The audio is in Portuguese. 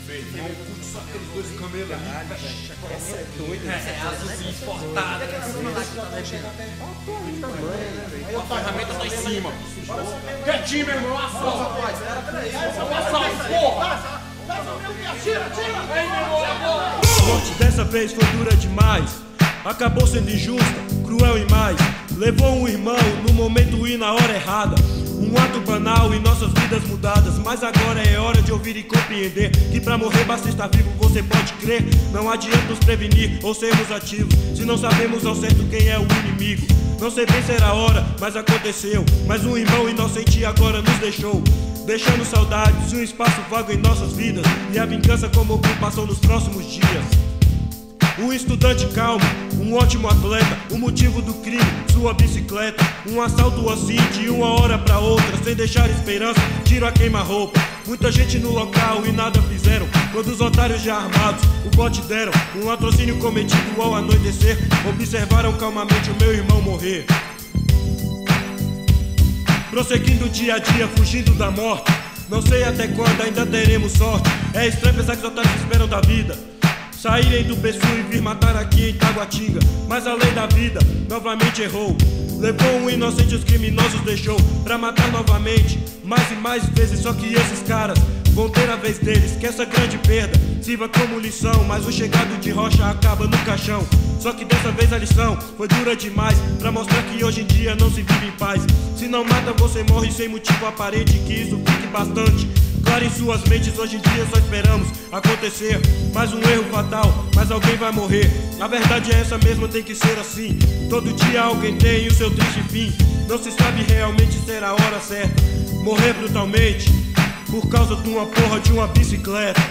Meu irmão, curte só aqueles dois camelos ali. Caralho, velho. Essa é doida. Azulzinho exportado. A ferramenta tá em cima. Quietinho, meu irmão. Assalto, rapaz. Assalto, porra. Tira. Vem, meu irmão. A morte dessa vez foi dura demais. Acabou sendo injusta, cruel e mais. Levou um irmão no momento e na hora errada. Um ato banal e nossas vidas mudadas. Mas agora é hora de ouvir e compreender que pra morrer basta estar vivo, você pode crer. Não adianta nos prevenir ou sermos ativos se não sabemos ao certo quem é o inimigo. Não sei bem se era a hora, mas aconteceu. Mas um irmão inocente agora nos deixou, deixando saudades e um espaço vago em nossas vidas. E a vingança como ocupação nos próximos dias. Um estudante calmo, um ótimo atleta, o motivo do crime, sua bicicleta. Um assalto assim de uma hora pra outra, sem deixar esperança, tiro a queima-roupa. Muita gente no local e nada fizeram. Quando os otários já armados o bote deram, um latrocínio cometido ao anoitecer. Observaram calmamente o meu irmão morrer. Prosseguindo dia a dia, fugindo da morte. Não sei até quando ainda teremos sorte. É estranho pensar que os otários esperam da vida saírem do Pessu e vir matar aqui em Taguatinga. Mas a lei da vida novamente errou. Levou um inocente, os criminosos deixou pra matar novamente, mais e mais vezes. Só que esses caras vão ter a vez deles. Que essa grande perda sirva como lição. Mas o chegado de rocha acaba no caixão. Só que dessa vez a lição foi dura demais, pra mostrar que hoje em dia não se vive em paz. Se não mata você morre sem motivo aparente. Que isso fique bastante claro em suas mentes. Hoje em dia só esperamos acontecer mais um erro fatal, mas alguém vai morrer. A verdade é essa mesmo, tem que ser assim. Todo dia alguém tem o seu triste fim. Não se sabe realmente ser a hora certa. Morrer brutalmente por causa de uma porra de uma bicicleta.